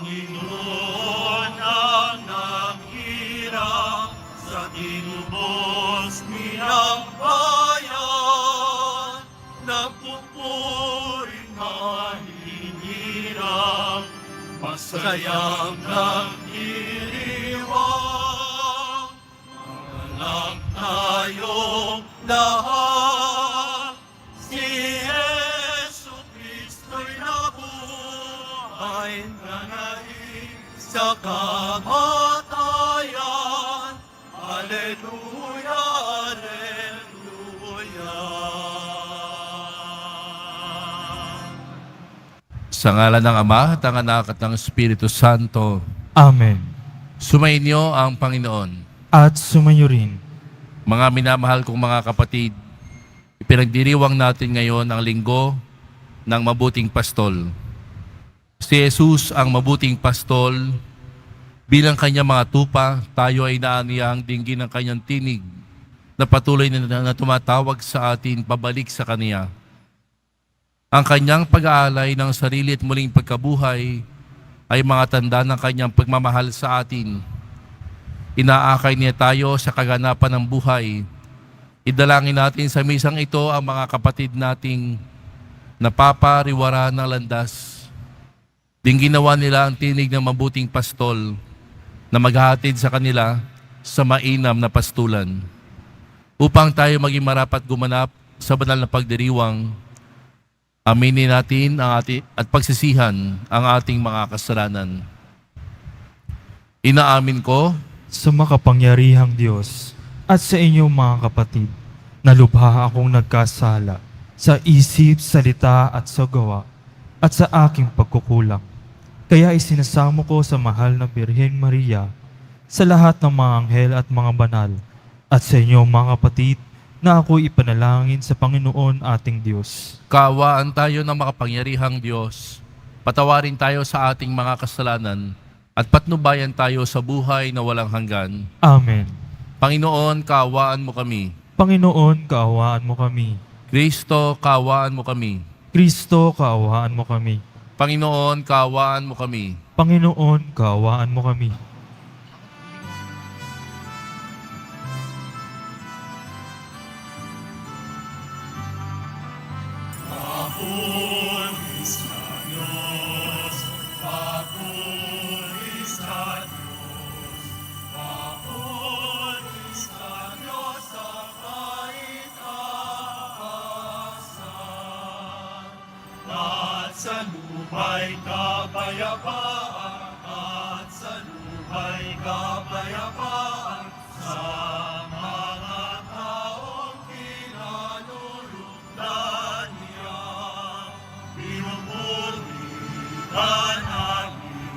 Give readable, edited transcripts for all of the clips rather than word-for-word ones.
Panginoon ang naghirap sa tinubos niyang bayan, nagpupuring mahinirap, masayang nagdiriwang, magalak tayong lahat, si Yesu Kristo'y nabuhay, nanahig sa kamatayan. Alleluia, Alleluia. Sa ngalan ng Ama at ng Anak at ng Espiritu Santo, Amen. sumainyo ang Panginoon. At sumayo rin. Mga minamahal kong mga kapatid, ipinagdiriwang natin ngayon ang linggo ng mabuting pastol. Si Jesus ang mabuting pastol. Bilang kanyang mga tupa, tayo ay naaniyang dinggin ng kanyang tinig na patuloy na tumatawag sa atin pabalik sa Kanya. Ang kanyang pag-aalay ng sarili at muling pagkabuhay ay mga tanda ng kanyang pagmamahal sa atin. Inaakay niya tayo sa kaganapan ng buhay. Idalangin natin sa misang ito ang mga kapatid nating napapariwara ng landas. Dingginawa nila ang tinig ng mabuting pastol na maghahatid sa kanila sa mainam na pastulan. Upang tayo maging marapat gumanap sa banal na pagdiriwang, aminin natin ang at pagsisihan ang ating mga kasalanan. Inaamin ko Sa makapangyarihang Diyos at sa inyong mga kapatid, na lubha akong nagkasala sa isip, salita at sa gawa at sa aking pagkukulang. Kaya isinasamo ko sa mahal na Birhen Maria, sa lahat ng mga anghel at mga banal, at sa inyong mga kapatid, na ako ipanalangin sa Panginoon ating Diyos. kaawaan tayo ng makapangyarihang Diyos. Patawarin tayo sa ating mga kasalanan at patnubayan tayo sa buhay na walang hanggan. Amen. Panginoon, kaawaan mo kami. Panginoon, kaawaan mo kami. Kristo, kaawaan mo kami. Kristo, kaawaan mo kami. Panginoon, kaawaan mo kami. Panginoon, kaawaan mo kami. Papulis ka Diyos, papulis ka Diyos, papulis ka Diyos sa kaitaasan. At sa luma'y kapayapaan, at sa luma'y kapayapaan, sa mga taong kinalulugdan niya. Pinupuri ka namin,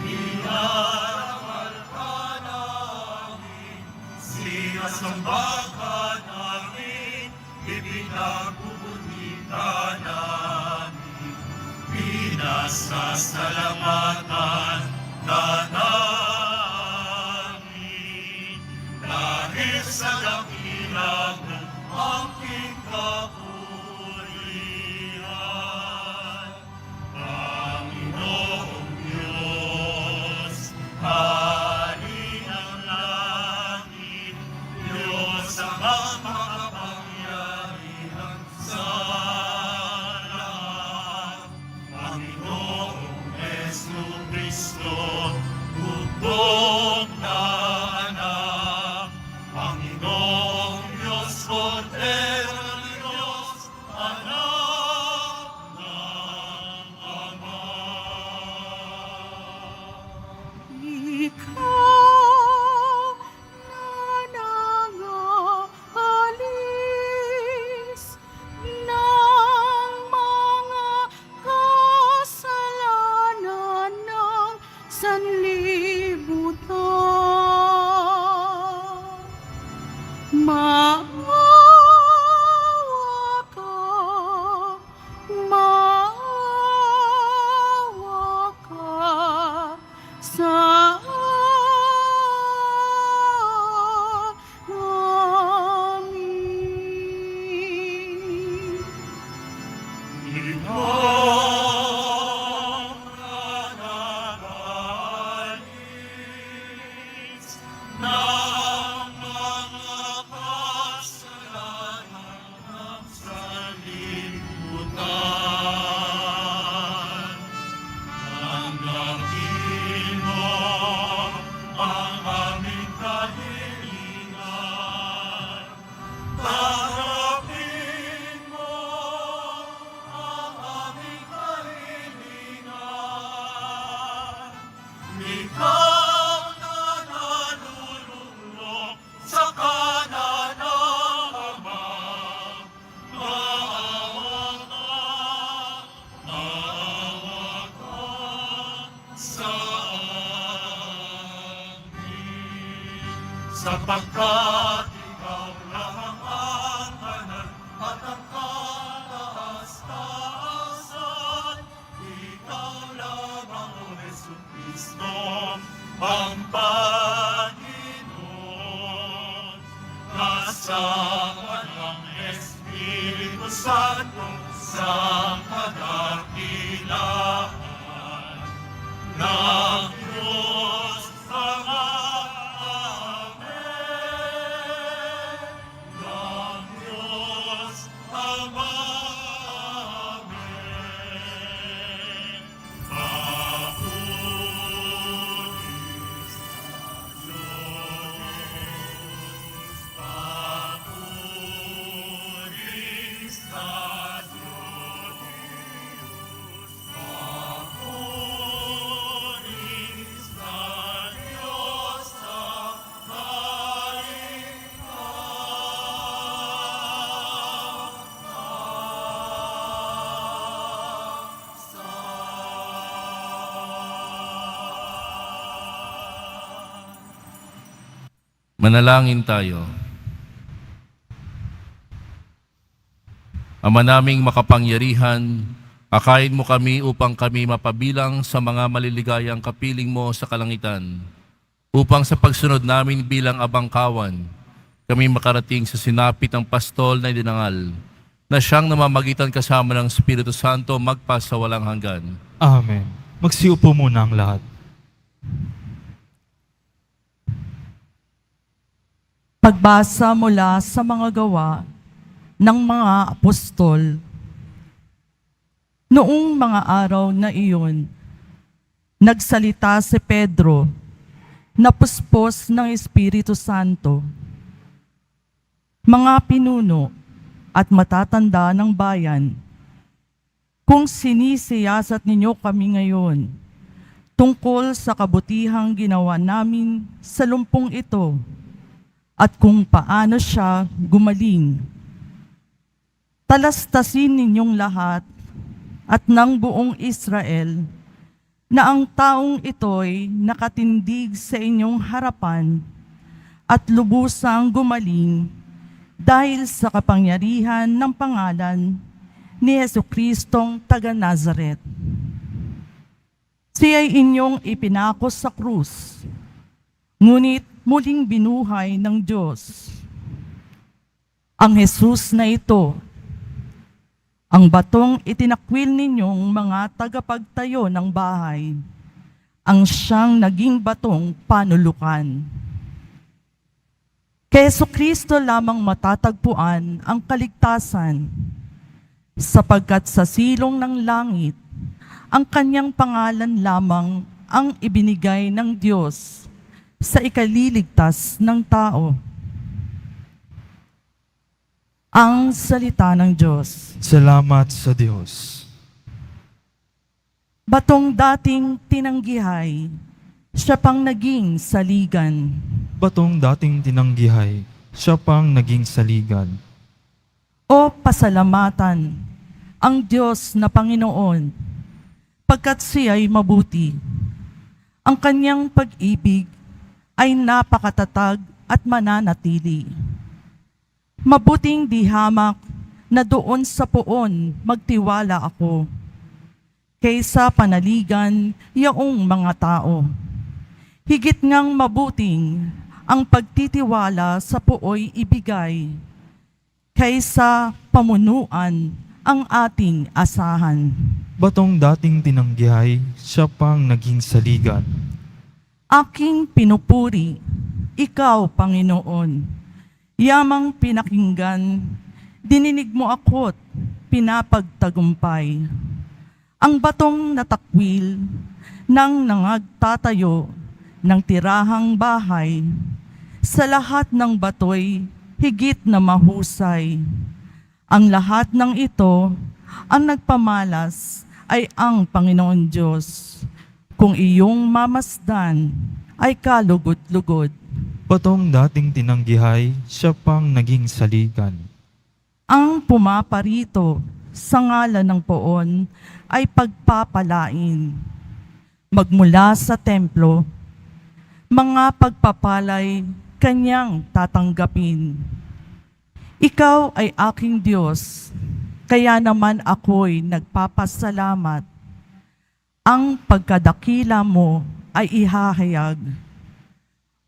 inarangal ka namin, sinasamba ka namin, ipinagbubunyi ka namin, pinasasalamatan ka namin, dahil sa dakilang ng aking kapurihan. Panginoong Diyos, Hari ng langit, Diyos ang makapangyarihan sa lahat. Panginoong Jesucristo, bugtong na anak, Panginoong Diyos, Kordero ng Diyos, anak ng Ama. Ikaw na nangangalis ng mga kasalanan ng sanlibutan. Maawa ka, maawa ka sa amin. Ikaw na sapagkat ikaw lamang ang banal at ang kataas-taasan. Ikaw lamang, O Jesucristo, ang Panginoon. Kasama ng Espiritu Santo sa kadakilaan ng Diyos Ama. Amen. Ng Diyos Ama. Amen. Papulis sa Diyos. Papulis sa Diyos. Papulis sa Diyos sa Manalangin tayo. Ama naming makapangyarihan, akayin mo kami upang kami mapabilang sa mga maliligayang kapiling mo sa kalangitan, upang sa pagsunod namin bilang abangkawan, kami makarating sa sinapit ng pastol na idinangal, na siyang namamagitan kasama ng Espiritu Santo magpasawalang hanggan. Amen. Magsiupo muna ang lahat. Pagbasa mula sa mga gawa ng mga apostol. Noong mga araw na iyon, nagsalita si Pedro, napuspos ng Espiritu Santo. Mga pinuno at matatanda ng bayan, kung sinisiyasat ninyo kami ngayon tungkol sa kabutihang ginawa namin sa lumpong ito, at kung paano siya gumaling. Talastasin ninyong lahat at ng buong Israel na ang taong ito'y nakatindig sa inyong harapan at lubusang gumaling dahil sa kapangyarihan ng pangalan ni Jesucristong taga Nazaret. Siya'y inyong ipinako sa krus, ngunit muling binuhay ng Diyos. Ang Jesus na ito, ang batong itinakwil ninyong mga tagapagtayo ng bahay, ang siyang naging batong panulukan. Kay Jesucristo lamang matatagpuan ang kaligtasan, sapagkat sa silong ng langit, ang kanyang pangalan lamang ang ibinigay ng Diyos sa ikaliligtas ng tao. Ang salita ng Diyos. Salamat sa Diyos. Batong dating tinanggihay, siya pang naging saligan. Batong dating tinanggihay, siya pang naging saligan. O pasalamatan ang Diyos na Panginoon, pagkat siya'y mabuti. Ang kanyang pag-ibig ay napakatatag at mananatili. Mabuting di hamak na doon sa poon magtiwala ako, kaysa panaligan yaong mga tao. Higit ngang mabuting ang pagtitiwala sa pooy ibigay, kaysa pamunuan ang ating asahan. Batong dating tinanggihay, siya pang naging saligan. Aking pinupuri, ikaw, Panginoon. Yamang pinakinggan, dininig mo ako't pinapagtagumpay. Ang batong natakwil ng nangagtatayo ng tirahang bahay, sa lahat ng batoy higit na mahusay. Ang lahat ng ito, ang nagpamalas ay ang Panginoon Diyos. Kung iyong mamasdan ay kalugod-lugod. Batong dating tinanggihay, siya pang naging saligan. Ang pumaparito sa ngalan ng poon ay pagpapalain. Magmula sa templo, mga pagpapalay kanyang tatanggapin. Ikaw ay aking Diyos, kaya naman ako'y nagpapasalamat. Ang pagkadakila mo ay ihahayag.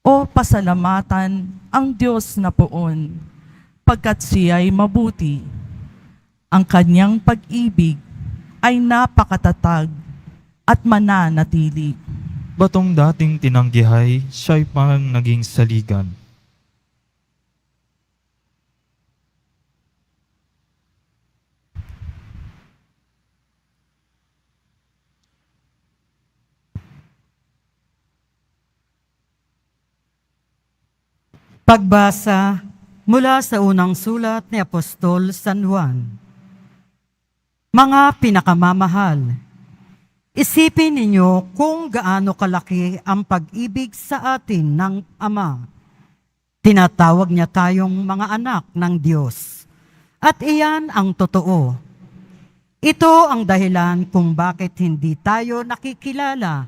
O pasalamatan ang Diyos na poon, pagkat siya'y mabuti. Ang kanyang pag-ibig ay napakatatag at mananatili. Batong dating tinanggihay, siya'y parang naging saligan. Pagbasa mula sa unang sulat ni Apostol San Juan. Mga pinakamamahal, isipin ninyo kung gaano kalaki ang pag-ibig sa atin ng Ama. Tinatawag niya tayong mga anak ng Diyos. At iyan ang totoo. Ito ang dahilan kung bakit hindi tayo nakikilala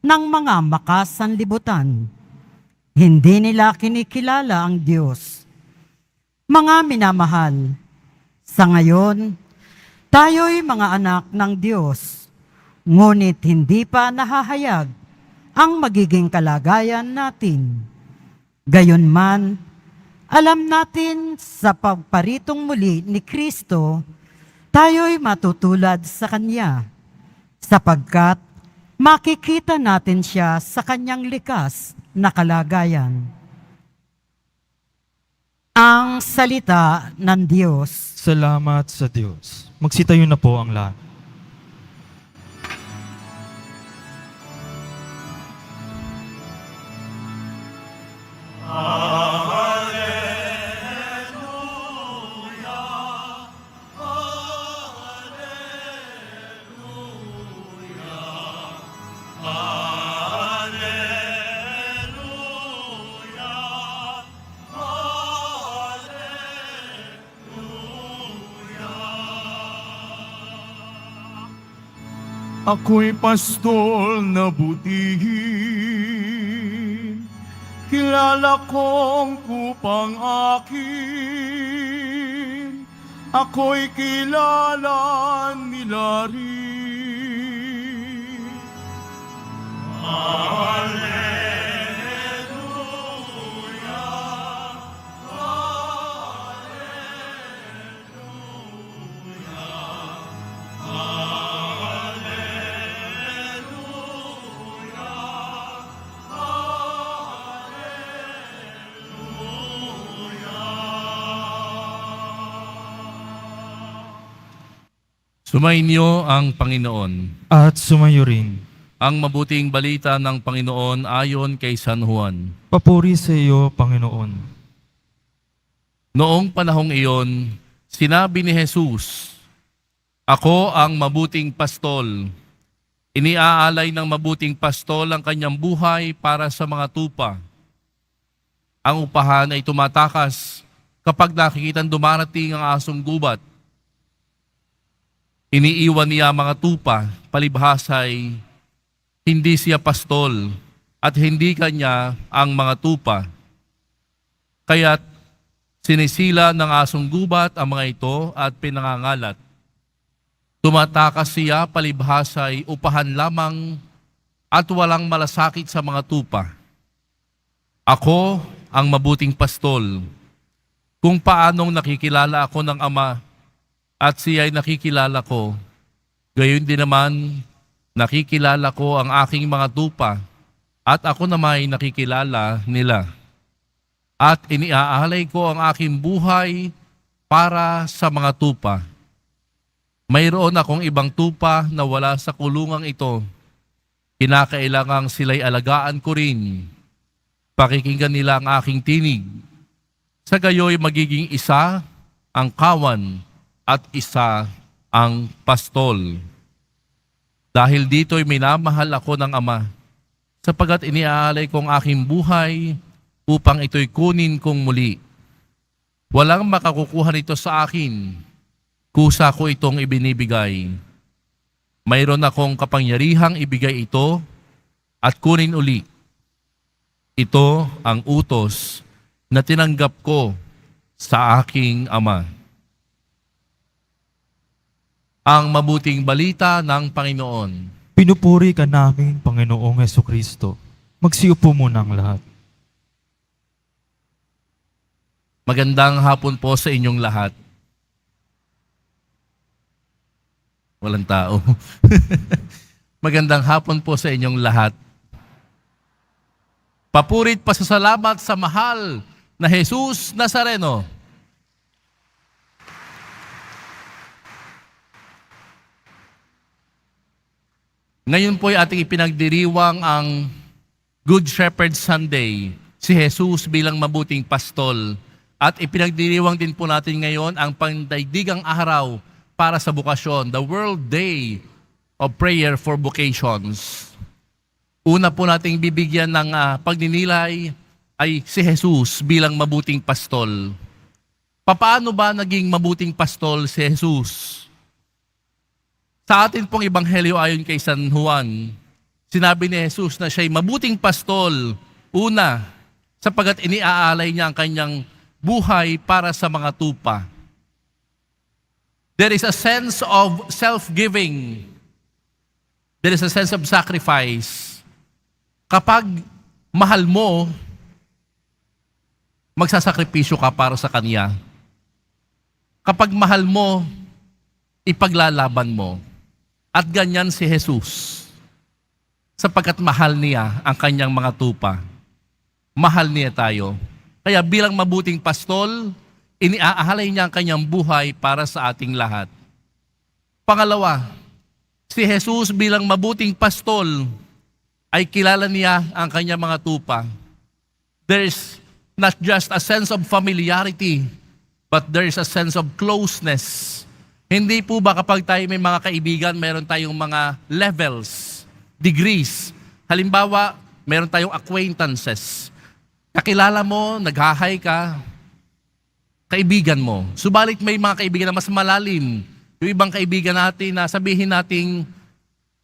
ng mga makasanlibutan. Hindi nila kinikilala ang Diyos. Mga minamahal, sa ngayon, tayo'y mga anak ng Diyos, ngunit hindi pa nahahayag ang magiging kalagayan natin. Gayunman, alam natin sa pagparitong muli ni Kristo, tayo'y matutulad sa Kanya, sapagkat makikita natin siya sa Kanyang likas na kalagayan. Ang salita ng Diyos. Salamat sa Diyos. Magsitayo na po ang lahat. Ako'y pastol na butihin, kilala kong kupang akin, ako'y kilala nila rin. Sumainyo ang Panginoon. At sumayo rin. Ang mabuting balita ng Panginoon ayon kay San Juan. Papuri sa iyo, Panginoon. Noong panahong iyon, sinabi ni Jesus, "Ako ang mabuting pastol. Iniaalay ng mabuting pastol ang kanyang buhay para sa mga tupa. Ang upahan ay tumatakas kapag nakikitang dumarating ang asong gubat. Iniiwan niya ang mga tupa, palibhasay, hindi siya pastol at hindi kanya ang mga tupa. Kaya't sinisila ng asong gubat ang mga ito at pinangangalat. Tumatakas siya palibhasay upahan lamang at walang malasakit sa mga tupa. Ako ang mabuting pastol. Kung paanong nakikilala ako ng Ama at siya ay nakikilala ko, gayon din naman nakikilala ko ang aking mga tupa at ako naman ay nakikilala nila. At iniaalay ko ang aking buhay para sa mga tupa. Mayroon akong ibang tupa na wala sa kulungang ito. Kinakailangang sila'y alagaan ko rin. Pakikinggan nila ang aking tinig. Sa gayoy magiging isa ang kawan at isa ang pastol. Dahil dito'y minamahal ako ng Ama, sapagkat iniaalay ko ang aking buhay upang ito'y kunin kong muli. Walang makakukuha nito sa akin, kusa ko itong ibinibigay. Mayroon akong kapangyarihang ibigay ito at kunin uli. Ito ang utos na tinanggap ko sa aking Ama. Ang mabuting balita ng Panginoon. Pinupuri ka namin, Panginoong Hesukristo. Magsiupo muna ang lahat. Magandang hapon po sa inyong lahat. Walang tao. Magandang hapon po sa inyong lahat. Papurit pasasalamat sa mahal na Jesus Nazareno. Ngayon po ay ating ipinagdiriwang ang Good Shepherd Sunday, si Jesus bilang mabuting pastol. At ipinagdiriwang din po natin ngayon ang pandaigdigang araw para sa bukasyon, the World Day of Prayer for Vocations. Una po nating bibigyan ng pagninilay ay si Jesus bilang mabuting pastol. Paano ba naging mabuting pastol si Jesus? Sa atin pong ebanghelyo ayon kay San Juan, sinabi ni Jesus na siya'y mabuting pastol, una, sapagkat iniaalay niya ang kanyang buhay para sa mga tupa. There is a sense of self-giving. There is a sense of sacrifice. Kapag mahal mo, magsasakripisyo ka para sa Kanya. Kapag mahal mo, ipaglalaban mo. At ganyan si Jesus. Sapagkat mahal niya ang kanyang mga tupa. Mahal niya tayo. Kaya bilang mabuting pastol, iniaalay niya ang kanyang buhay para sa ating lahat. Pangalawa, si Jesus bilang mabuting pastol, ay kilala niya ang kanyang mga tupa. There is not just a sense of familiarity, but there is a sense of closeness. Hindi po ba kapag tayo may mga kaibigan, meron tayong mga levels, degrees. Halimbawa, meron tayong acquaintances. Kakilala mo, nag-hi ka, kaibigan mo. Subalit may mga kaibigan na mas malalim. Yung ibang kaibigan natin na sabihin nating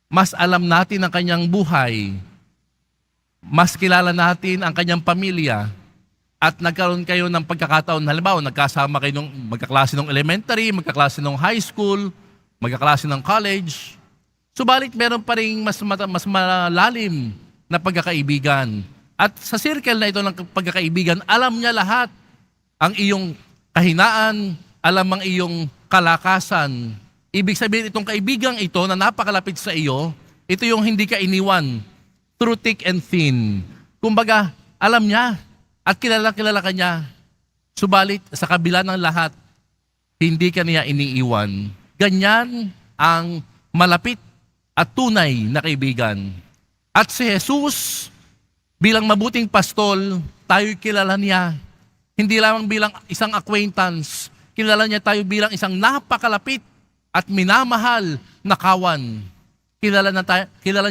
mas alam natin ang kanyang buhay, mas kilala natin ang kanyang pamilya, at nagkaroon kayo ng pagkakataon, halimbawa, nagkasama kayo nung magkaklase ng elementary, magkaklase ng high school, magkaklase ng college. Subalit meron pa rin mas malalim na pagkakaibigan. At sa circle na ito ng pagkakaibigan, alam niya lahat ang iyong kahinaan, alam ang iyong kalakasan. Ibig sabihin, itong kaibigang ito na napakalapit sa iyo, ito yung hindi ka iniwan through thick and thin. Kumbaga, alam niya at kilala ka niya. Subalit, sa kabila ng lahat, hindi ka niya iniiwan. Ganyan ang malapit at tunay na kaibigan. At si Jesus, bilang mabuting pastol, tayo'y kilala niya. Hindi lamang bilang isang acquaintance, kilala niya tayo bilang isang napakalapit at minamahal na kawan. Kilala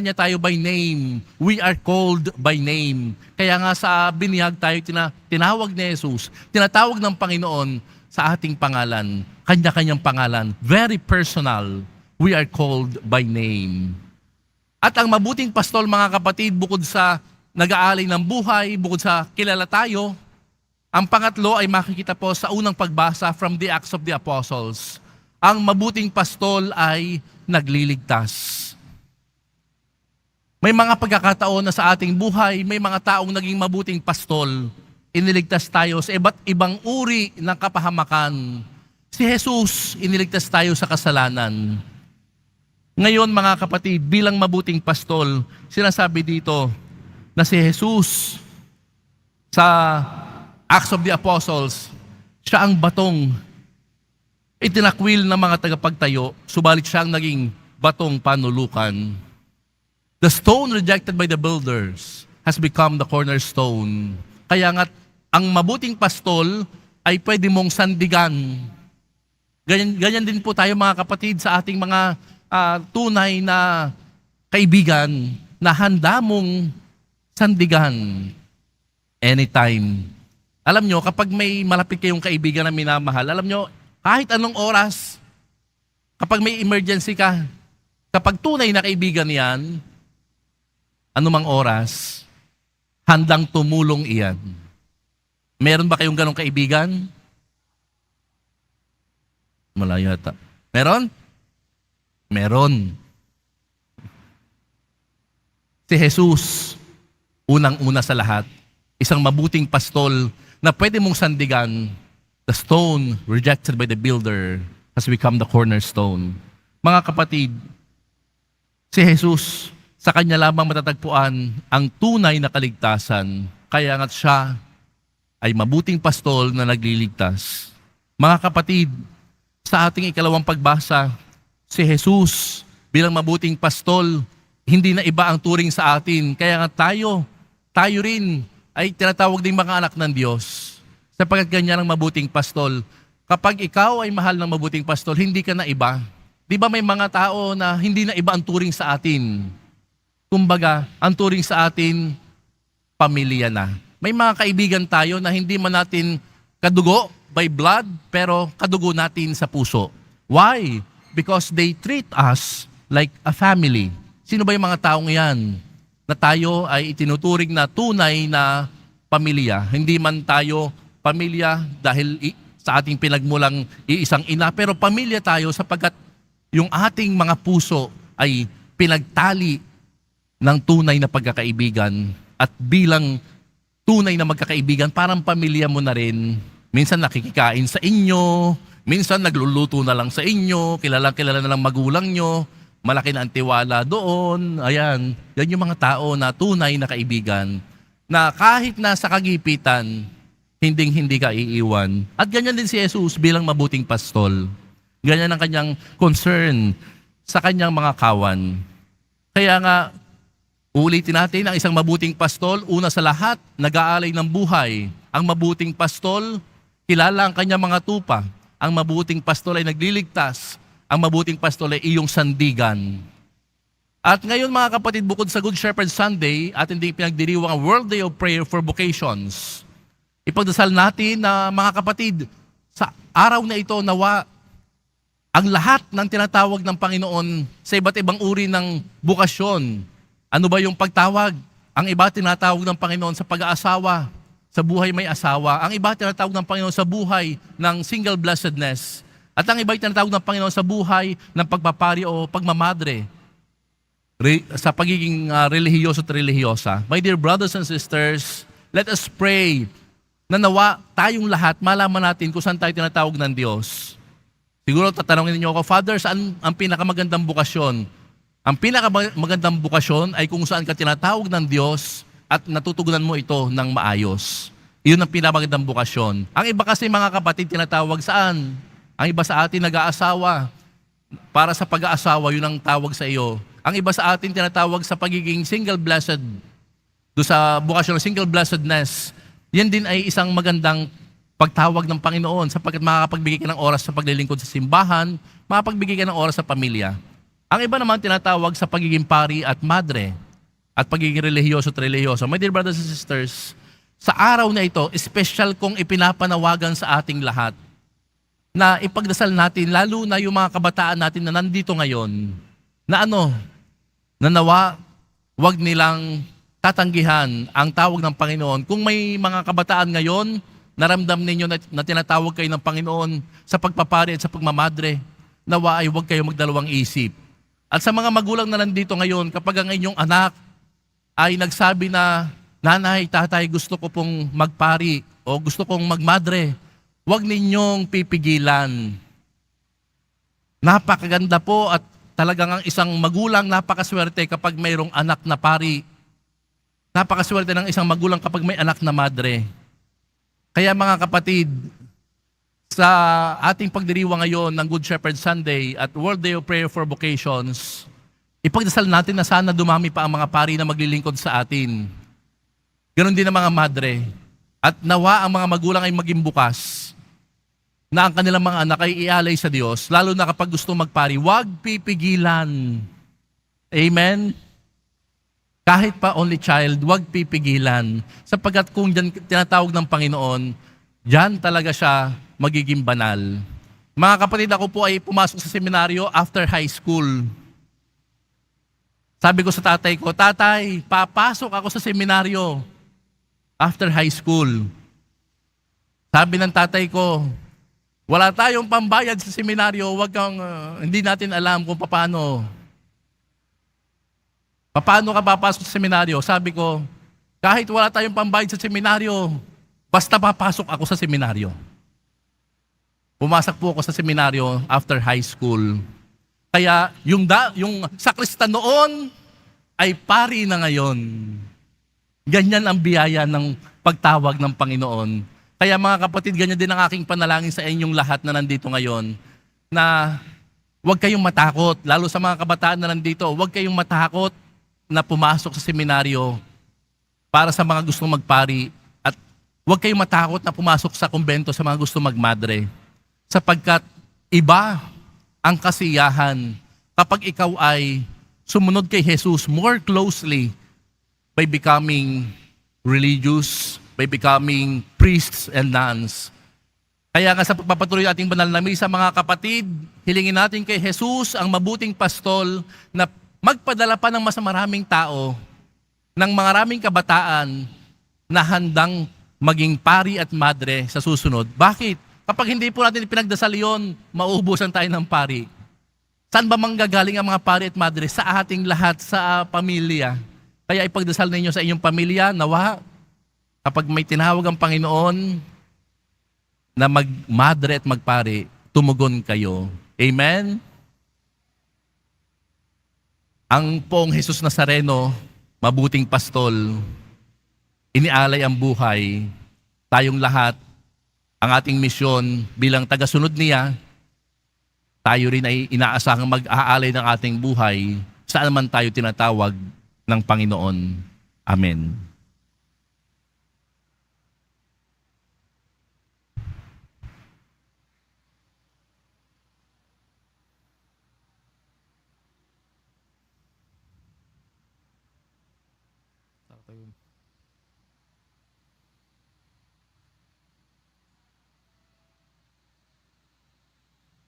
niya tayo by name. We are called by name. Kaya nga sa binihag tayo tinawag ni Jesus, tinatawag ng Panginoon sa ating pangalan, kanya-kanyang pangalan, very personal. We are called by name. At ang mabuting pastol, mga kapatid, bukod sa nag-aalay ng buhay, bukod sa kilala tayo, ang pangatlo ay makikita po sa unang pagbasa from the Acts of the Apostles. Ang mabuting pastol ay nagliligtas. May mga pagkakataon na sa ating buhay, may mga taong naging mabuting pastol. Iniligtas tayo sa iba't ibang uri ng kapahamakan. Si Jesus, iniligtas tayo sa kasalanan. Ngayon, mga kapatid, bilang mabuting pastol, sinasabi dito na si Jesus sa Acts of the Apostles, siya ang batong itinakwil ng mga tagapagtayo, subalit siya ang naging batong panulukan. The stone rejected by the builders has become the cornerstone. Kaya nga, ang mabuting pastol ay pwede mong sandigan. Ganyan din po tayo, mga kapatid, sa ating mga tunay na kaibigan na handa mong sandigan anytime. Alam nyo, kapag may malapit kayong kaibigan na minamahal, alam nyo, kahit anong oras, kapag may emergency ka, kapag tunay na kaibigan yan, anumang oras, handang tumulong iyan. Meron ba kayong ganong kaibigan? Malayo yata. Meron? Meron. Si Jesus, unang-una sa lahat, isang mabuting pastol na pwede mong sandigan. The stone rejected by the builder has become the cornerstone. Mga kapatid, si Jesus, sa kanya lamang matatagpuan ang tunay na kaligtasan. Kaya nga't siya ay mabuting pastol na nagliligtas. Mga kapatid, sa ating ikalawang pagbasa, si Jesus bilang mabuting pastol, hindi na iba ang turing sa atin. Kaya nga tayo rin ay tinatawag ding mga anak ng Diyos. Sapagkat ganyan ang mabuting pastol. Kapag ikaw ay mahal ng mabuting pastol, hindi ka na iba. Di ba may mga tao na hindi na iba ang turing sa atin? Kumbaga, ang turing sa atin, pamilya na. May mga kaibigan tayo na hindi man natin kadugo by blood, pero kadugo natin sa puso. Why? Because they treat us like a family. Sino ba yung mga taong yan? Na tayo ay itinuturing na tunay na pamilya. Hindi man tayo pamilya dahil sa ating pinagmulang iisang ina, pero pamilya tayo sapagkat yung ating mga puso ay pinagtali ng tunay na pagkakaibigan. At bilang tunay na magkakaibigan, parang pamilya mo na rin. Minsan nakikikain sa inyo, minsan nagluluto na lang sa inyo, kilala na lang magulang nyo, malaki na ang tiwala doon. Ayan, yan yung mga tao na tunay na kaibigan, na kahit nasa kagipitan, hindi ka iiwan. At ganyan din si Jesus bilang mabuting pastol. Ganyan ang kanyang concern sa kanyang mga kawan. Kaya nga, ulitin natin, ang isang mabuting pastol, una sa lahat, nag-aalay ng buhay. Ang mabuting pastol, kilala ang kanyang mga tupa. Ang mabuting pastol ay nagliligtas. Ang mabuting pastol ay iyong sandigan. At ngayon mga kapatid, bukod sa Good Shepherd Sunday, at hindi pinagdiriwang ang World Day of Prayer for Vocations, ipagdasal natin na mga kapatid, sa araw na ito nawa ang lahat ng tinatawag ng Panginoon sa iba't ibang uri ng bukasyon. Ano ba yung pagtawag? Ang iba tinatawag ng Panginoon sa pag-aasawa, sa buhay may asawa. Ang iba tinatawag ng Panginoon sa buhay ng single blessedness. At ang iba tinatawag ng Panginoon sa buhay ng pagpapari o pagmamadre. Sa pagiging relihiyoso at relihiyosa. My dear brothers and sisters, let us pray na nawa tayong lahat malaman natin kung saan tayo tinatawag ng Diyos. Siguro tatanungin niyo ako, Father, saan ang pinakamagandang bukasyon? Ang pinakamagandang bukasyon ay kung saan ka tinatawag ng Diyos at natutugunan mo ito ng maayos. Iyon ang pinakamagandang bukasyon. Ang iba kasi mga kapatid tinatawag saan? Ang iba sa atin nag-aasawa. Para sa pag-aasawa, yun ang tawag sa iyo. Ang iba sa atin tinatawag sa pagiging single blessed. Doon sa bukasyon ng single blessedness, yan din ay isang magandang pagtawag ng Panginoon sapagkat makakapagbigay ka ng oras sa paglilingkod sa simbahan, makapagbigay ka ng oras sa pamilya. Ang iba naman tinatawag sa pagiging pari at madre at pagiging relihiyoso at relihiyoso. My dear brothers and sisters, sa araw na ito, special kong ipinapanawagan sa ating lahat na ipagdasal natin, lalo na yung mga kabataan natin na nandito ngayon, na nawa, wag nilang tatanggihan ang tawag ng Panginoon. Kung may mga kabataan ngayon, naramdam ninyo na tinatawag kayo ng Panginoon sa pagpapari at sa pagmamadre, nawa ay huwag kayo magdalawang isip. At sa mga magulang na nandito ngayon, kapag ang inyong anak ay nagsabi na, Nanay, tatay, gusto ko pong magpari o gusto kong magmadre, huwag ninyong pipigilan. Napakaganda po at talagang ang isang magulang napakaswerte kapag mayroong anak na pari. Napakaswerte ng isang magulang kapag may anak na madre. Kaya mga kapatid, sa ating pagdiriwang ngayon ng Good Shepherd Sunday at World Day of Prayer for Vocations, ipagdasal natin na sana dumami pa ang mga pari na maglilingkod sa atin. Ganon din ang mga madre. At nawa ang mga magulang ay maging bukas na ang kanilang mga anak ay ialay sa Diyos, lalo na kapag gusto magpari, huwag pipigilan. Amen? Kahit pa only child, huwag pipigilan. Sapagkat kung dyan tinatawag ng Panginoon, dyan talaga siya magiging banal. Mga kapatid, ako po ay pumasok sa seminaryo after high school. Sabi ko sa tatay ko, Tatay, papasok ako sa seminaryo. after high school. Sabi ng tatay ko, wala tayong pambayad sa seminaryo, hindi natin alam kung paano ka papasok sa seminaryo. Sabi ko, kahit wala tayong pambayad sa seminaryo, basta papasok ako sa seminaryo. Pumasok po ako sa seminaryo after high school. Kaya yung sakristan noon ay pari na ngayon. Ganyan ang biyaya ng pagtawag ng Panginoon. Kaya mga kapatid, ganyan din ang aking panalangin sa inyong lahat na nandito ngayon, na huwag kayong matakot, lalo sa mga kabataan na nandito, huwag kayong matakot na pumasok sa seminaryo para sa mga gustong magpari, at huwag kayong matakot na pumasok sa kumbento sa mga gustong magmadre. Sapagkat iba ang kasiyahan kapag ikaw ay sumunod kay Jesus more closely by becoming religious, by becoming priests and nuns. Kaya nga sa pagpapatuloy ating banal na misa, mga kapatid, hilingin natin kay Jesus, ang mabuting pastol, na magpadala pa ng mas maraming tao, ng maraming kabataan na handang maging pari at madre sa susunod. Bakit? Kapag hindi po natin ipinagdasal yun, mauubusan tayo ng pari. Saan ba manggagaling ang mga pari at madre? Sa ating lahat, sa pamilya. Kaya ipagdasal ninyo sa inyong pamilya, nawa, kapag may tinawag ang Panginoon na magmadre at magpari, tumugon kayo. Amen? Ang poong Jesus Nazareno, mabuting pastol, inialay ang buhay. Tayong lahat, ang ating misyon bilang tagasunod niya, tayo rin ay inaasahang mag-aalay ng ating buhay saan man tayo tinatawag ng Panginoon. Amen.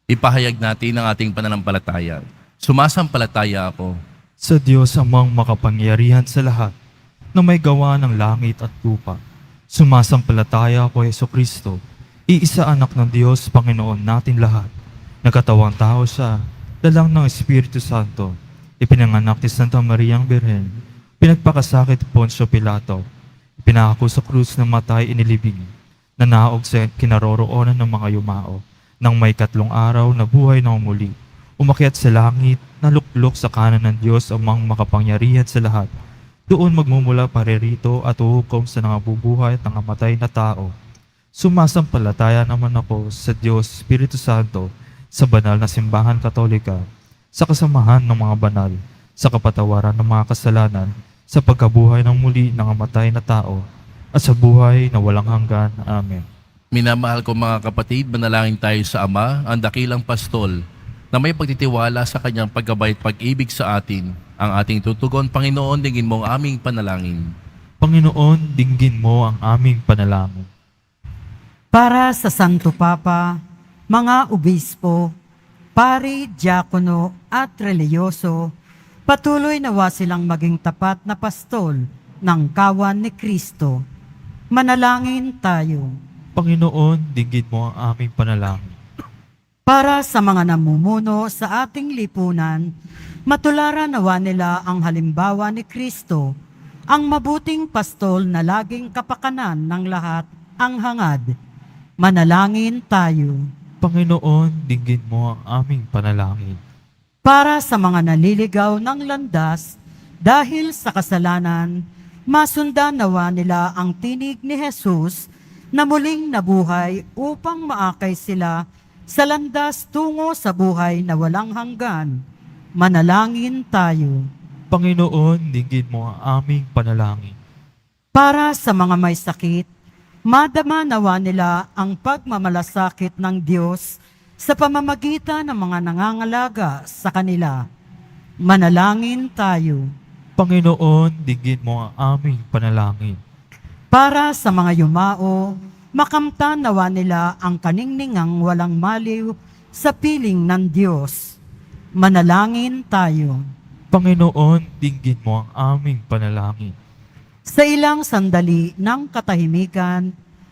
Ipahayag natin ang ating pananampalataya. Sumasampalataya ako Sa Diyos amang makapangyarihan sa lahat, na may gawa ng langit at lupa. Sumasampalataya ako Hesus Kristo, iisa anak ng Diyos, Panginoon natin lahat. Nagkatawang tao siya, dalang ng Espiritu Santo, ipinanganak ni Santa Mariang Birhen, pinagpakasakit ni Poncio Pilato, ipinako sa krus ng matay inilibing, nanaog sa kinaroroonan ng mga yumao, nang may 3 araw na buhay na muli, umakyat sa langit, naluklok sa kanan ng Diyos amang makapangyarihan sa lahat. Doon magmumula paririto at uhukom sa nangabubuhay at nangamatay na tao. Sumasampalataya naman ako sa Diyos Espiritu Santo, sa banal na simbahan katolika, sa kasamahan ng mga banal, sa kapatawaran ng mga kasalanan, sa pagkabuhay ng muli ng nangamatay na tao, at sa buhay na walang hanggan. Amen. Minamahal ko mga kapatid, manalangin tayo sa Ama, ang dakilang pastol, na may pagtitiwala sa kanyang paggabay at pag-ibig sa atin. Ang ating tutugon, Panginoon, dinggin mo ang aming panalangin. Panginoon, dinggin mo ang aming panalangin. Para sa Santo Papa, mga obispo, pari, diakono at reliyoso, patuloy nawa silang maging tapat na pastol ng kawan ni Kristo. Manalangin tayo. Panginoon, dinggin mo ang aming panalangin. Para sa mga namumuno sa ating lipunan, matularan nawa nila ang halimbawa ni Kristo, ang mabuting pastol na laging kapakanan ng lahat ang hangad. Manalangin tayo. Panginoon, dinggin mo ang aming panalangin. Para sa mga naliligaw ng landas dahil sa kasalanan, masundan nawa nila ang tinig ni Jesus na muling nabuhay upang maakay sila sa landas tungo sa buhay na walang hanggan. Manalangin tayo. Panginoon, dinggin mo ang aming panalangin. Para sa mga may sakit, madama nawa nila ang pagmamalasakit ng Diyos sa pamamagitan ng mga nangangalaga sa kanila. Manalangin tayo. Panginoon, dinggin mo ang aming panalangin. Para sa mga yumao, makamtan nawa nila ang kaningningang walang maliw sa piling ng Diyos. Manalangin tayo. Panginoon, dinggin mo ang aming panalangin. Sa ilang sandali ng katahimikan,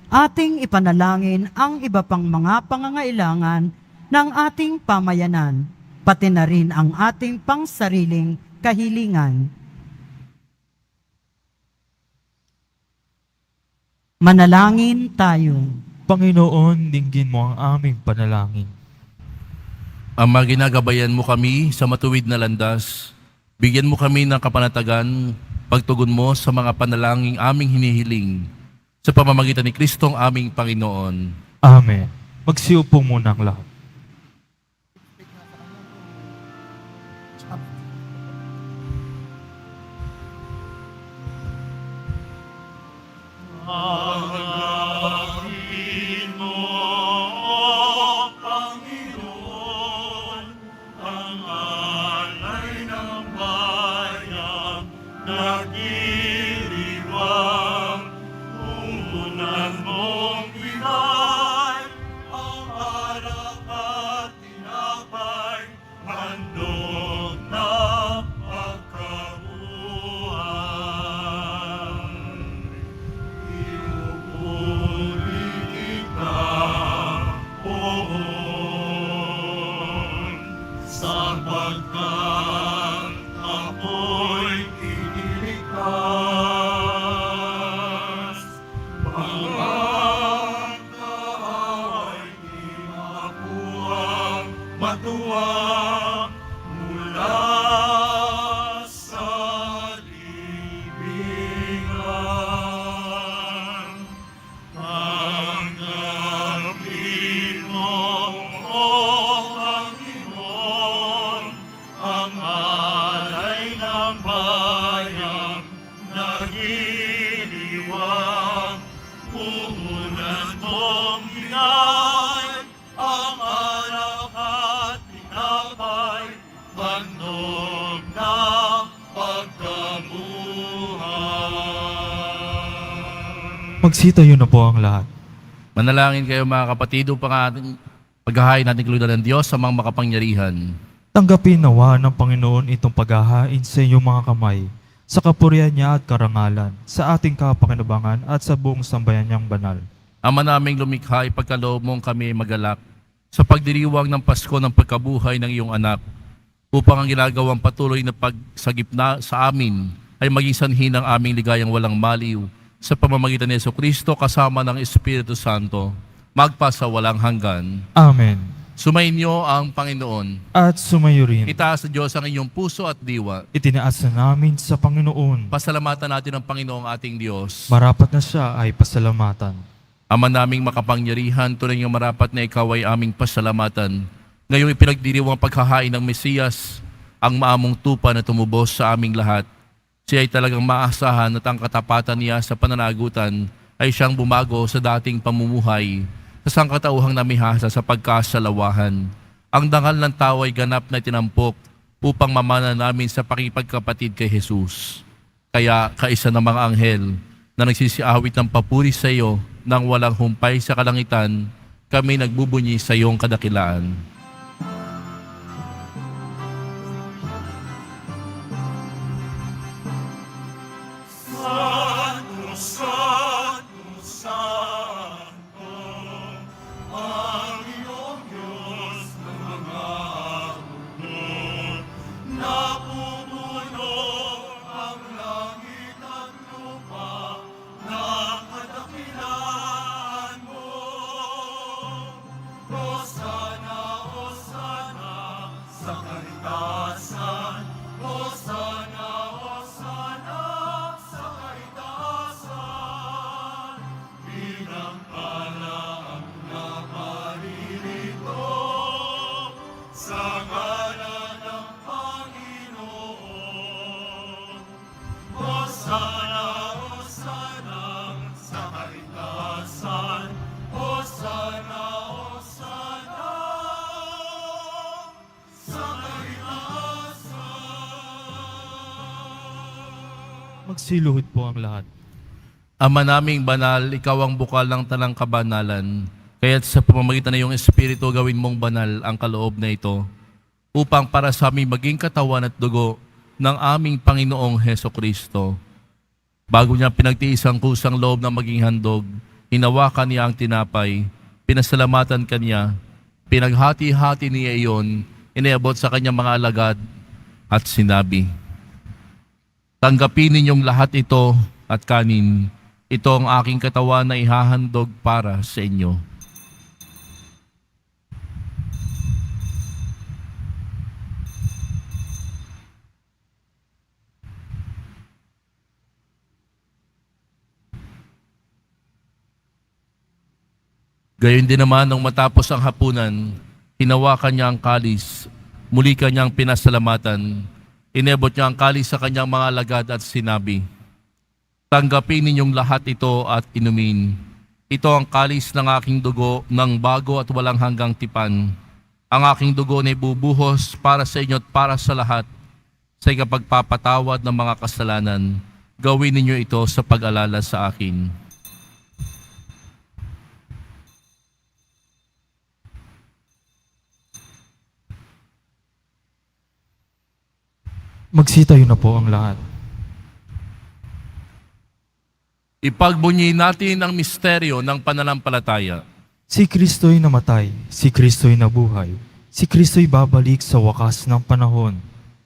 ating ipanalangin ang iba pang mga pangangailangan ng ating pamayanan, pati na rin ang ating pangsariling kahilingan. Manalangin tayo. Panginoon, dinggin mo ang aming panalangin. Ama, ginagabayan mo kami sa matuwid na landas. Bigyan mo kami ng kapanatagan, pagtugon mo sa mga panalangin aming hinihiling. Sa pamamagitan ni Kristong aming Panginoon. Amen. Magsiupo muna ang lahat. Hanapin mo, Panginoon, ang alay ng bayan, nagdiriwang, ungunan mong pinay, ang alak at tinapay, handog na pagkabuhay. Pinupuri kita, Poon, sapagkat ako'y iniligtas. Mga kaaway di makuhang matuwa mula sa libingan. Tanggapin mo, O Panginoon, ang alay ng bayan, nagdiriwang, puhunan mong hinay, ang alak at tinapay, handog na pagkabuhay. Magsitayo na po ang lahat. Manalangin kayo mga kapatid upang ating paghahain natin kaludan ng Diyos sa mga makapangyarihan. Tanggapin nawa ng Panginoon itong paghahain sa inyong mga kamay, sa kapurihan niya at karangalan, sa ating kapakinabangan at sa buong sambayan niyang banal. Ama naming lumikha, ipagkaloob mong kami magalak sa pagdiriwang ng Pasko ng pagkabuhay ng iyong anak, upang ang ginagawang patuloy na pagsagip na sa amin ay maging sanhi ng aming ligayang walang maliw sa pamamagitan ni Jesucristo kasama ng Espiritu Santo, magpasa walang hanggan. Amen. Sumainyo ang Panginoon. At sumayo rin. Itaas sa Diyos ang inyong puso at diwa. Itinaas na namin sa Panginoon. Pasalamatan natin ang Panginoong ating Diyos. Marapat na siya ay pasalamatan. Ama naming makapangyarihan, tunay ng marapat na ikaw ay aming pasalamatan. Ngayong ipinagdiriwang paghahain ng Mesiyas, ang maamong tupa na tumubos sa aming lahat. Siya ay talagang maasahan at ang katapatan niya sa pananagutan ay siyang bumago sa dating pamumuhay sa sangkatauhang namihasa sa pagkasalawahan. Ang dangal ng tao ay ganap na tinampok upang mamana namin sa pakipagkapatid kay Jesus. Kaya kaisa ng mga anghel na nagsisiawit ng papuri sa iyo nang walang humpay sa kalangitan, kami nagbubunyi sa iyong kadakilaan. Santo, Santo, Santo, ang iyong Diyos ng mga hukbo. Napupuno ang langit at lupa ng kadakilaan mo. Hosana, Hosana, sa kalikasan. Hosana, Hosana, sa kaitaasan, pinagpala ang naparirito, sa ngalan ng Panginoon. Hosana, Hosana, sa kaitaasan, Hosana, Hosana, sa kaitaasan. Magsiluhod po ang lahat. Ama naming banal, ikaw ang bukal ng tanang kabanalan. Kaya't sa pamamagitan ng iyong Espiritu, gawin mong banal ang kaloob na ito, upang para sa aming maging katawan at dugo ng aming Panginoong Heso Kristo. Bago niya pinagtiis ang kusang loob na maging handog, hinawakan niya ang tinapay, pinasalamatan kanya, pinaghati-hati niya iyon, iniabot sa kanyang mga alagad at sinabi, "Tanggapin ninyong lahat ito at kanin. Ito ang aking katawan na ihahandog para sa inyo." Gayon din naman nung matapos ang hapunan, hinawakan niya ang kalis, muli kanyang pinasalamatan, inebot niya ang kalis sa kanyang mga alagad at sinabi, "Tanggapin ninyong lahat ito at inumin. Ito ang kalis ng aking dugo ng bago at walang hanggang tipan. Ang aking dugo na ibubuhos para sa inyo at para sa lahat sa ikapagpapatawad ng mga kasalanan. Gawin ninyo ito sa pag-alala sa akin." Magsitayo na po ang lahat. Ipagbunyi natin ang misteryo ng pananampalataya. Si Kristo'y namatay, si Kristo'y nabuhay, si Kristo'y babalik sa wakas ng panahon.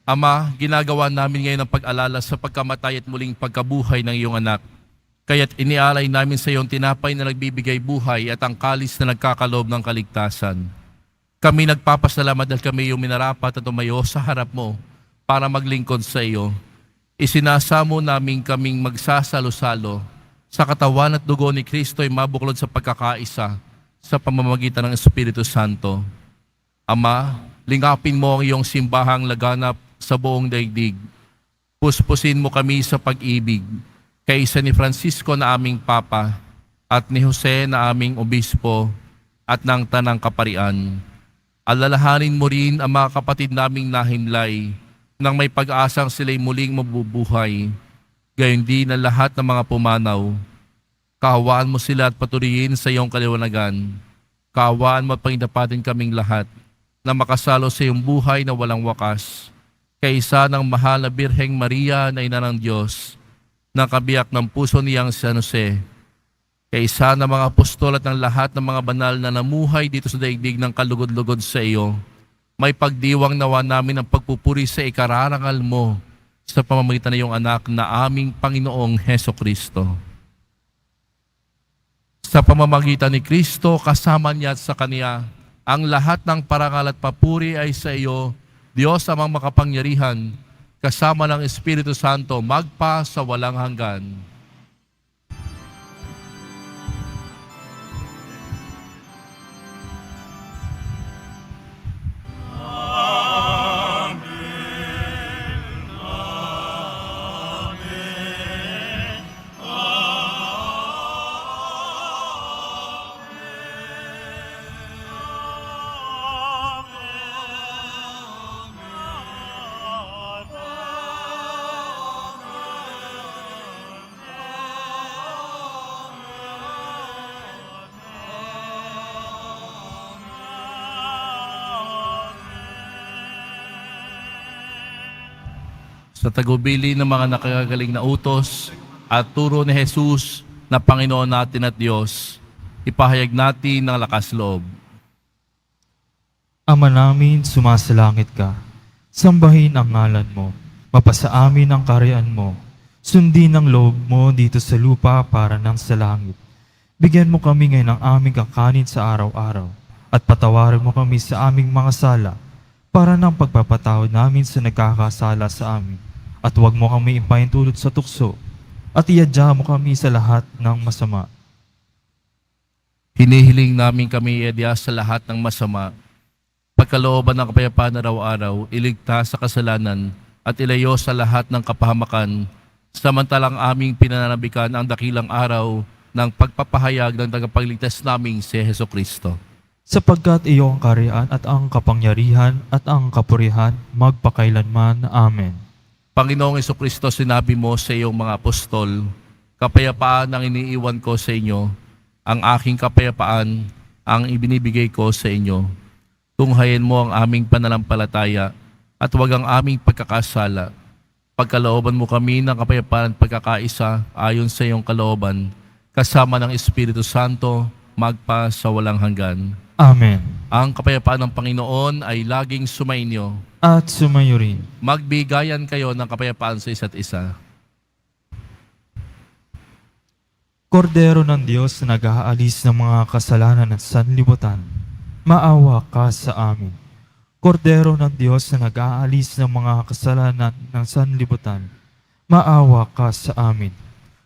Ama, ginagawa namin ngayon ang pag-alala sa pagkamatay at muling pagkabuhay ng iyong anak. Kaya't inialay namin sa iyong tinapay na nagbibigay buhay at ang kalis na nagkakaloob ng kaligtasan. Kami nagpapasalamat dahil kami iyong minarapat at tumayo sa harap mo para maglingkod sa iyo. Isinasamo namin kaming magsasalo-salo sa katawan at dugo ni Kristo ay mabuklod sa pagkakaisa sa pamamagitan ng Espiritu Santo. Ama, lingapin mo ang iyong simbahang laganap sa buong daigdig. Puspusin mo kami sa pag-ibig, kaisa ni Francisco na aming Papa at ni Jose na aming Obispo at ng Tanang Kaparian. Alalahanin mo rin ang mga kapatid naming nahimlay nang may pag-asang sila'y muling mabubuhay, gayon din ang lahat ng mga pumanaw. Kahawaan mo sila at paturihin sa iyong kaliwanagan. Kahawaan mo at pangidapatin kaming lahat na makasalo sa iyong buhay na walang wakas. Kaisa ng mahal na Birheng Maria na ina ng Diyos, na kabiyak ng puso niyang San Jose, kaisa ng mga apostol at ng lahat ng mga banal na namuhay dito sa daigdig ng kalugod-lugod sa iyo, may pagdiwang nawa namin ang pagpupuri sa ikararangal mo sa pamamagitan ng iyong anak na aming Panginoong Heso Kristo. Sa pamamagitan ni Kristo, kasama niya at sa Kanya, ang lahat ng parangal at papuri ay sa iyo, Diyos amang makapangyarihan, kasama ng Espiritu Santo, magpa sa walang hanggan. Sa tagubili ng mga nakagagaling na utos at turo ni Jesus na Panginoon natin at Diyos, ipahayag natin ng lakas loob. Ama namin, sumasalangit ka. Sambahin ang ngalan mo. Mapasa amin ang kaharian mo. Sundin ang loob mo dito sa lupa para nang sa langit. Bigyan mo kami ngayon ng aming kakanin sa araw-araw. At patawarin mo kami sa aming mga sala para nang pagpapatawad namin sa nagkakasala sa amin. At huwag mo kami ipahintulot sa tukso, at iadya mo kami sa lahat ng masama. Hinihiling namin kami iadya sa lahat ng masama, pagkalooban ng kapayapaan araw-araw, iligtas sa kasalanan, at ilayo sa lahat ng kapahamakan, samantalang aming pinananabikan ang dakilang araw ng pagpapahayag ng tagapagligtas naming si Heso Kristo. Sapagkat iyo ang kaharian at ang kapangyarihan at ang kapurihan magpakailanman. Amen. Panginoong Jesucristo, sinabi mo sa iyong mga apostol, kapayapaan ang iniiwan ko sa inyo, ang aking kapayapaan ang ibinibigay ko sa inyo. Tunghayin mo ang aming pananampalataya at huwag ang aming pagkakasala. Pagkalooban mo kami ng kapayapaan at pagkakaisa ayon sa iyong kalooban, kasama ng Espiritu Santo, magpa sa walang hanggan. Amen. Ang kapayapaan ng Panginoon ay laging sumainyo. At sumayo rin. Magbigayan kayo ng kapayapaan sa isa't isa. Kordero ng Diyos na nag-aalis ng mga kasalanan at sanlibutan, maawa ka sa amin. Kordero ng Diyos na nag-aalis ng mga kasalanan ng sanlibutan, maawa ka sa amin.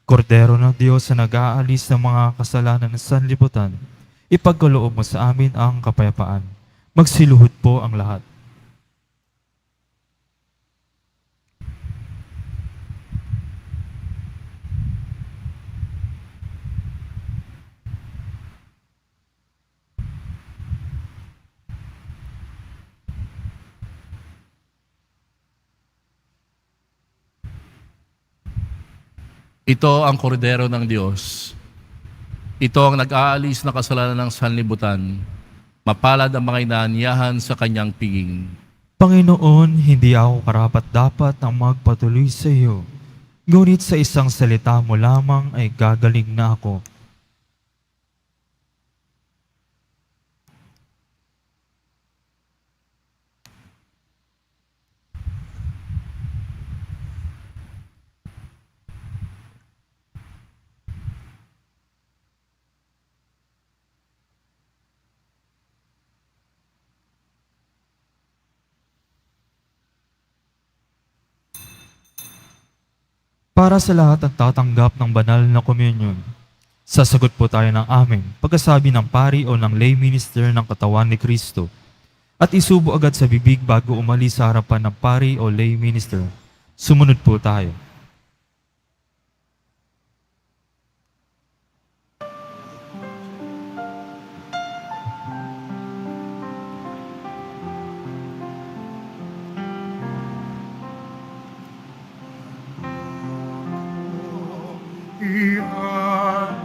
Kordero ng Diyos na nag-aalis ng mga kasalanan ng sanlibutan, ipagkaloob mo sa amin ang kapayapaan. Magsiluhod po ang lahat. Ito ang kordero ng Diyos. Ito ang nag-aalis na kasalanan ng sanlibutan. Mapalad ang mga inaanyahan sa kanyang piging. Panginoon, hindi ako karapat-dapat ang magpatuloy sa iyo. Ngunit sa isang salita mo lamang ay gagaling na ako. Para sa lahat ang tatanggap ng banal na communion, sasagot po tayo ng amen pagkasabi ng pari o ng lay minister ng katawan ni Kristo at isubo agad sa bibig bago umalis sa harapan ng pari o lay minister. Sumunod po tayo. Ialay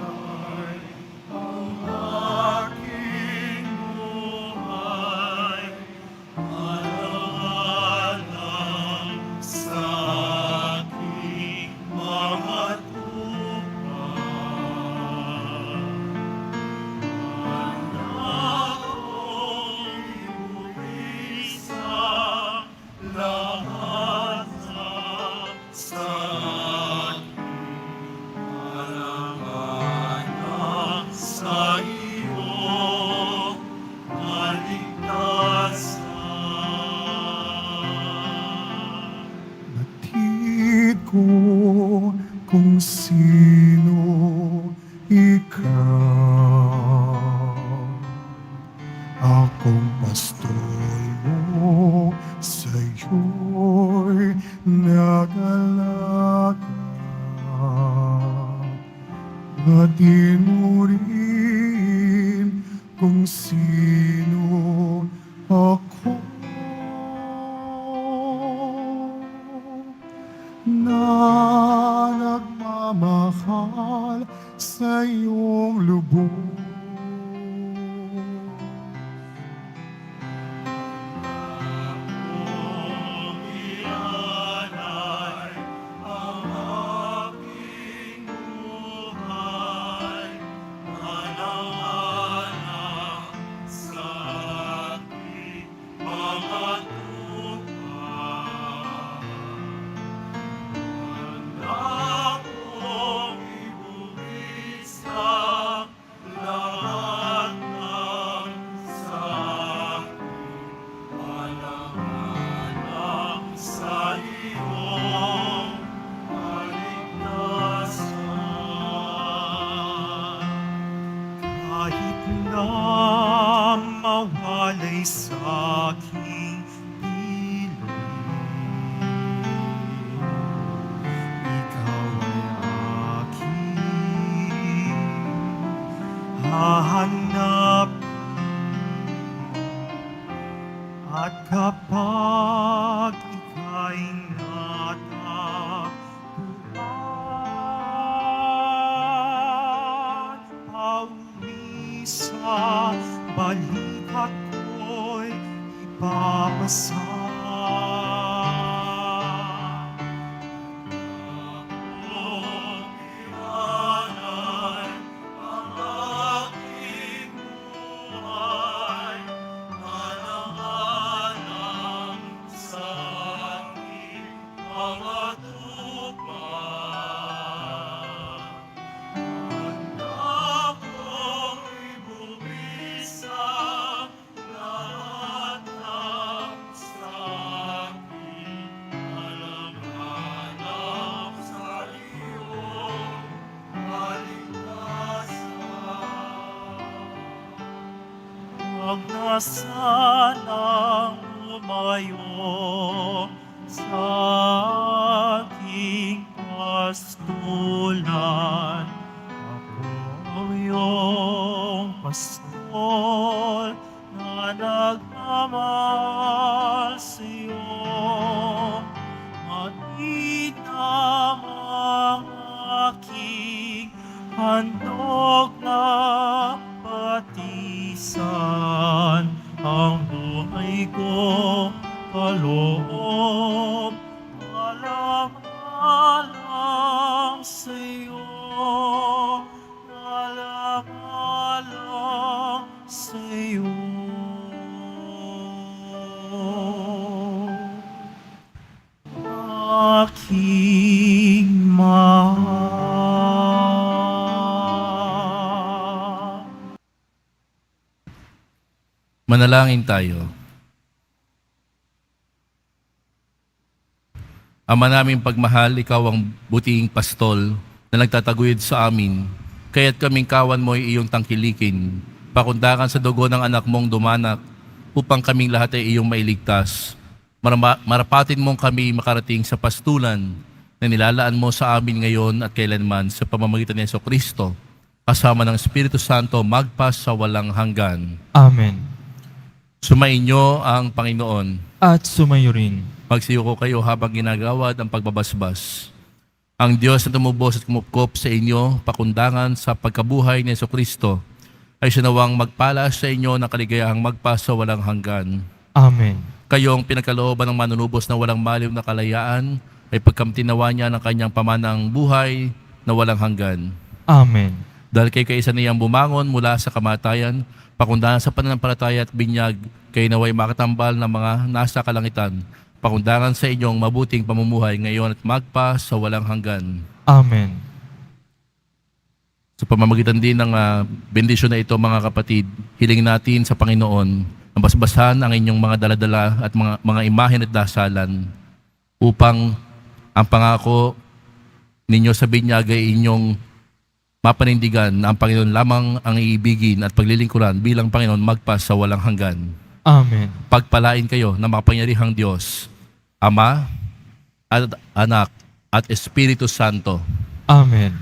ang aking buhay, alang-alang sa aking mga tupan. Anak kong ibuwisa lahat sa alang-alang sa iyo kaligtasan. Batid ko kung sino ikaw, akong pastol mo, sa'yo'y nag-alaga. Atin mo rin kung sino ako, na nagmamahal sa iyong lubos. Akong ialay ang aking buhay, alang-alang sa aking mga tupan. Anak kong ibuwisa lahat ng sakit, alang-alang sa iyong kaligtasan. Kahit na mawalay sa aking piling, ikaw ay aking hahanap. At kapag ika'y natagpuan, pauwi sa balikat ko'y ipapasa. pagnasalang umayo sa aking pastulan. Ako ang iyong pastol na nagmamahal sa'yo. Maninam ang aking handog na patisan, ang buhay ko kaloob, alang-alang sa'yo, alang-alang sa'yo. Aking mahal. Manalangin tayo. Ama naming pagmahal, ikaw ang butihing pastol na nagtataguyod sa amin, kaya't kaming kawan mo ay iyong tangkilikin, pakundakan sa dugo ng anak mong dumanak, upang kaming lahat ay iyong mailigtas. Marapatin mong kami makarating sa pastulan na nilalaan mo sa amin ngayon at kailanman sa pamamagitan ni Jesucristo, kasama ng Espiritu Santo magpas sa walang hanggan. Amen. Sumainyo ang Panginoon. At sumayo rin. Magsiyuko kayo habang ginagawad ang pagbabasbas. Ang Diyos na tumubos at kumupkop sa inyo, pakundangan sa pagkabuhay ni Jesucristo, ay sinawang magpala sa inyo ng kaligayahang magpas sa walang hanggan. Amen. Kayong pinagkalooban ng manunubos na walang maliw na kalayaan, ay pagkamtinawa niya ng kanyang pamanang buhay na walang hanggan. Amen. Dahil kay kaisa niyang bumangon mula sa kamatayan, pakundangan sa pananampalataya at binyag, kayo naway makatambal ng mga nasa kalangitan, pakundangan sa inyong mabuting pamumuhay ngayon at magpa sa walang hanggan. Amen. Sa pamamagitan din ng bendisyon na ito, mga kapatid, hiling natin sa Panginoon na basbasan ang inyong mga daladala at mga imahen at dasalan upang ang pangako ninyo sa binyag ay inyong mapanindigan na ang Panginoon lamang ang iibigin at paglilingkuran bilang Panginoon magpa sa walang hanggan. Amen. Pagpalain kayo ng makapangyarihang Diyos, Ama at Anak at Espiritu Santo. Amen.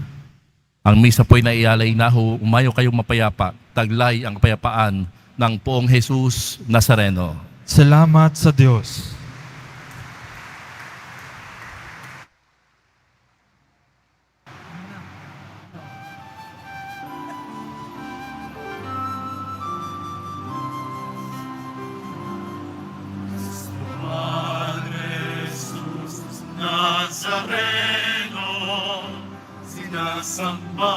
Ang misa po'y naialay na ho, umayo kayong mapayapa, taglay ang kapayapaan ng Poong Jesus Nazareno. Salamat sa Diyos. Padre Jesus Nazareno, sinasamba